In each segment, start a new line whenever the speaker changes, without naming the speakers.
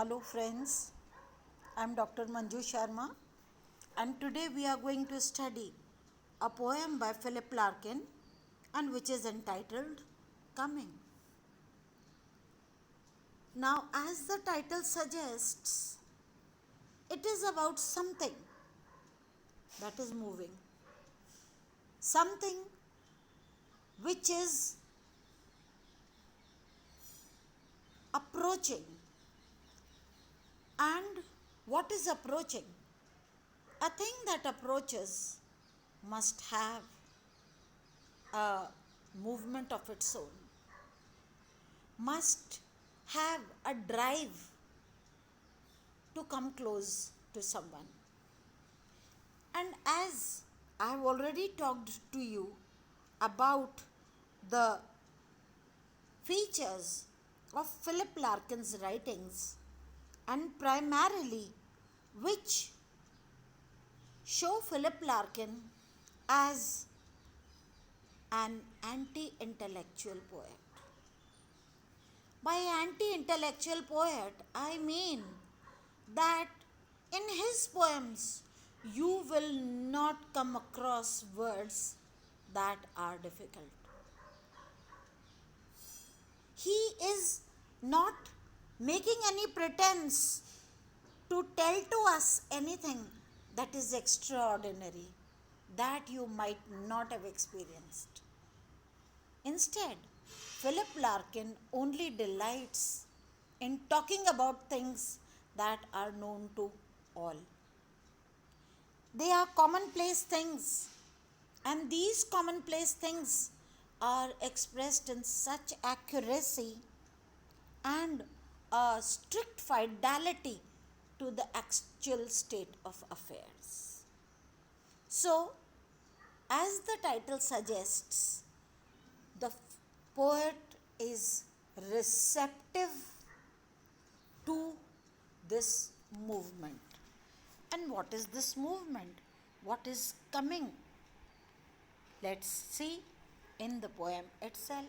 Hello friends, I am Dr. Manju Sharma and today we are going to study a poem by Philip Larkin and which is entitled Coming. Now as the title suggests, it is about something that is moving, something which is approaching. And what is approaching? A thing that approaches must have a movement of its own, must have a drive to come close to someone. And as I have already talked to you about the features of Philip Larkin's writings, and primarily which show Philip Larkin as an anti intellectual poet. By anti intellectual poet, I mean that in his poems you will not come across words that are difficult. He is not making any pretense to tell to us anything that is extraordinary, that you might not have experienced. Instead, Philip Larkin only delights in talking about things that are known to all. They are commonplace things, and these commonplace things are expressed in such accuracy and a strict fidelity to the actual state of affairs. So, as the title suggests, the poet is receptive to this movement. And what is this movement? What is coming? Let's see in the poem itself.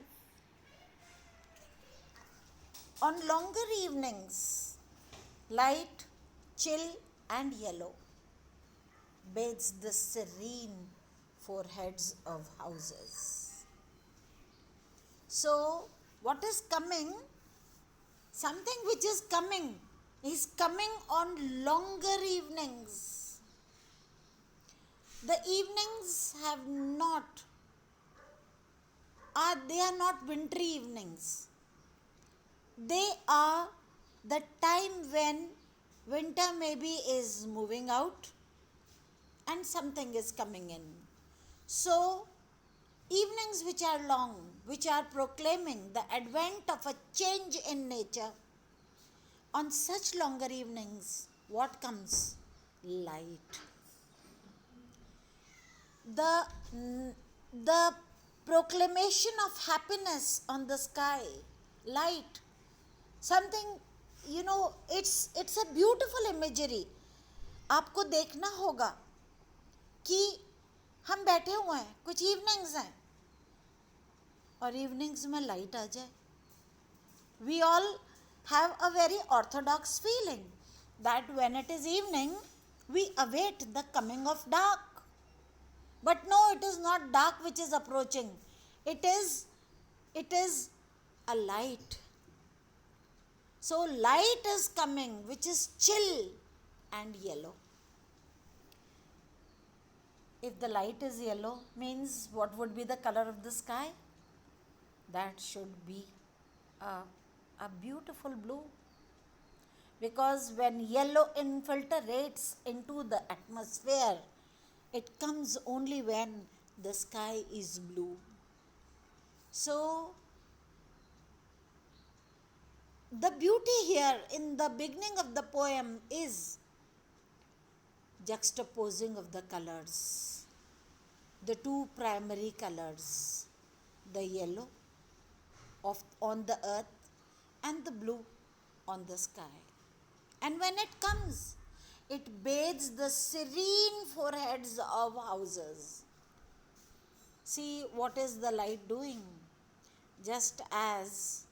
On longer evenings, light, chill, and yellow bathes the serene foreheads of houses. So, what is coming? Something which is coming on longer evenings. The evenings they are not wintry evenings. They are the time when winter maybe is moving out and something is coming in. So, evenings which are long, which are proclaiming the advent of a change in nature, on such longer evenings, what comes? Light. The proclamation of happiness on the sky, light, something, it's a beautiful imagery. आपको देखना होगा कि हम बैठे हुए हैं, कुछ evenings हैं और इवनिंग्स में लाइट आ जाए. We all have a very orthodox feeling that when it is evening, we await the coming of dark. But no, it is not dark which is approaching. It is a light. So light is coming, which is chill and yellow. If the light is yellow, means what would be the color of the sky? That should be a beautiful blue. Because when yellow infiltrates into the atmosphere, it comes only when the sky is blue. So, the beauty here in the beginning of the poem is juxtaposing of the colors. The two primary colors, the yellow on the earth and the blue on the sky. And when it comes, it bathes the serene foreheads of houses. See what is the light doing? Just as,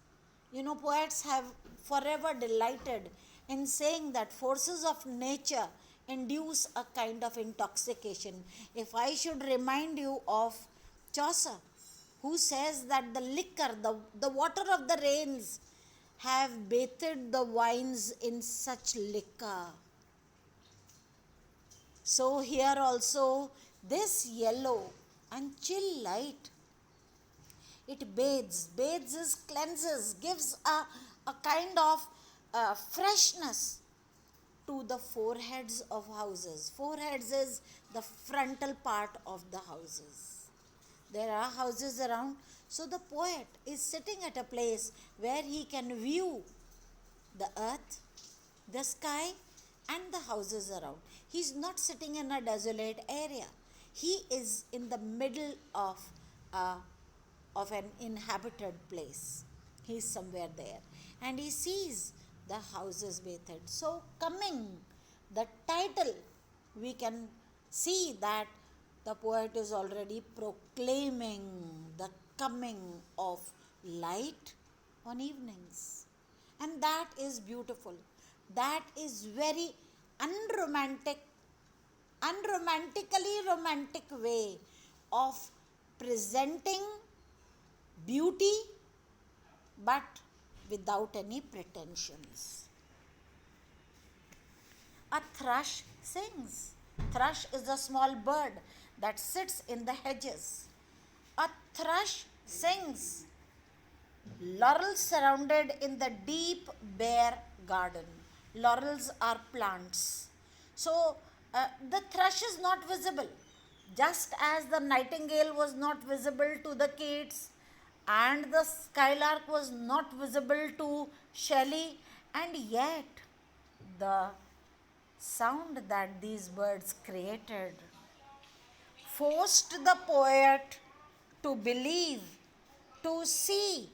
poets have forever delighted in saying that forces of nature induce a kind of intoxication. If I should remind you of Chaucer, who says that the liquor, the water of the rains, have bathed the wines in such liquor. So here also, this yellow and chill light, it bathes is cleanses, gives a kind of freshness to the foreheads of houses. Foreheads is the frontal part of the houses. There are houses around, so the poet is sitting at a place where he can view the earth, the sky, and the houses around. He's not sitting in a desolate area. He is in the middle of an inhabited place. He's somewhere there. And he sees the houses bathed. So, coming, the title, we can see that the poet is already proclaiming the coming of light on evenings. And that is beautiful. That is very unromantically romantic way of presenting beauty, but without any pretensions. A thrush sings. Thrush is a small bird that sits in the hedges. A thrush sings. Laurels surrounded in the deep bare garden. Laurels are plants. So the thrush is not visible. Just as the nightingale was not visible to the Keats, and the skylark was not visible to Shelley, and yet the sound that these birds created forced the poet to believe, to see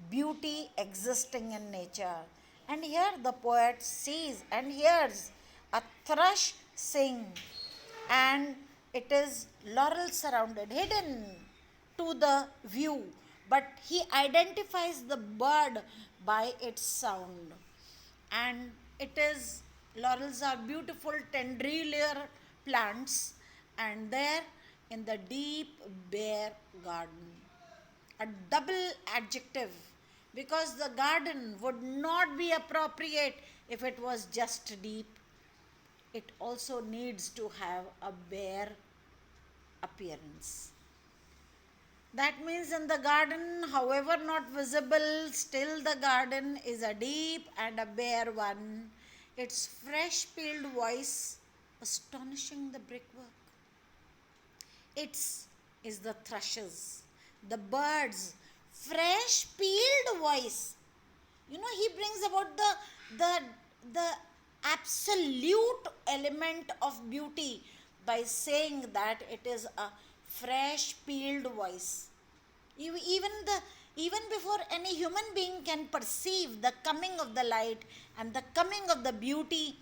beauty existing in nature. And here the poet sees and hears a thrush sing, and it is laurel surrounded, hidden to the view, but he identifies the bird by its sound. And it is, laurels are beautiful tendrilier plants, and there in the deep bare garden, a double adjective, because the garden would not be appropriate if it was just deep. It also needs to have a bare appearance. That means in the garden, however not visible, still the garden is a deep and a bare one. Its fresh peeled voice astonishing the brickwork. Its is the thrushes, the birds, fresh peeled voice. You know, he brings about the absolute element of beauty by saying that it is a fresh peeled voice. Even before any human being can perceive the coming of the light and the coming of the beauty,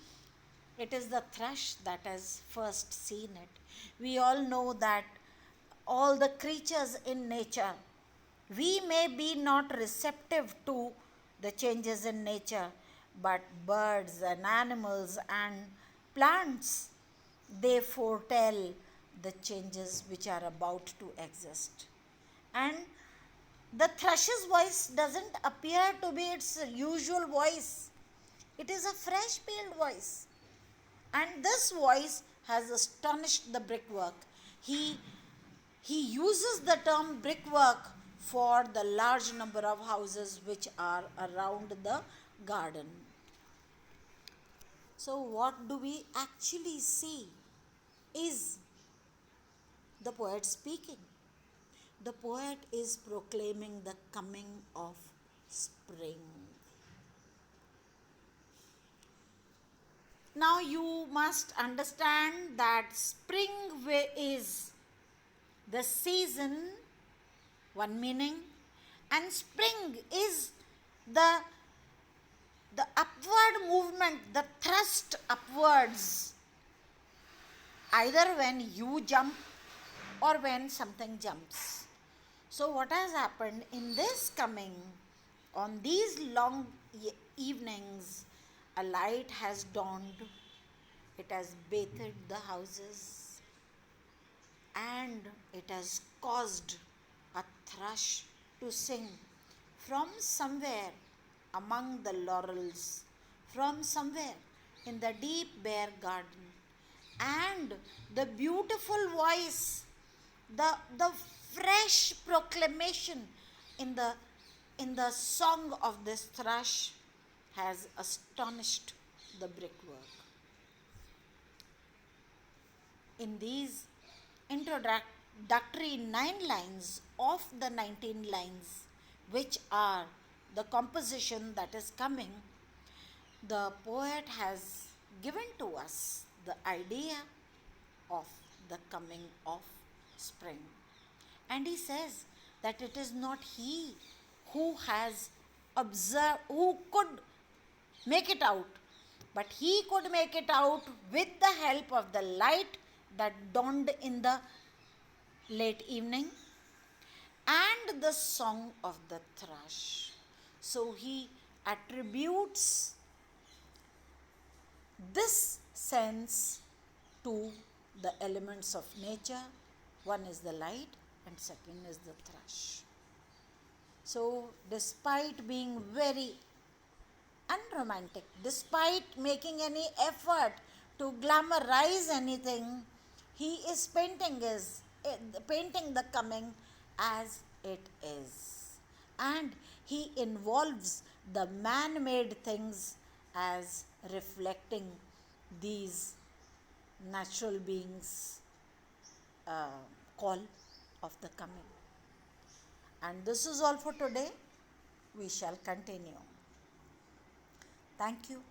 it is the thrush that has first seen it. We all know that all the creatures in nature, we may be not receptive to the changes in nature, but birds and animals and plants, they foretell the changes which are about to exist. And the thrush's voice doesn't appear to be its usual voice. It is a fresh peeled voice. And this voice has astonished the brickwork. He uses the term brickwork for the large number of houses which are around the garden. So, what do we actually see is the poet speaking. The poet is proclaiming the coming of spring. Now, you must understand that spring is the season, one meaning, and spring is the upward movement, the thrust upwards, either when you jump or when something jumps. So what has happened in this coming, on these long evenings, A light has dawned, it has bathed the houses, and it has caused a thrush to sing from somewhere among the laurels, from somewhere in the deep bare garden. And the beautiful voice, the fresh proclamation in the song of this thrush has astonished the brickwork. In these introductory 9 lines of the 19 lines, which are the composition that is coming, the poet has given to us the idea of the coming of spring. And he says that it is not he who has observed, who could make it out, but he could make it out with the help of the light that dawned in the late evening and the song of the thrush. So he attributes this sense to the elements of nature. One is the light and second is the thrush. So despite being very unromantic, despite making any effort to glamorize anything, he is painting the coming as it is. And he involves the man-made things as reflecting these natural beings' call of the coming. And this is all for today. We shall continue. Thank you.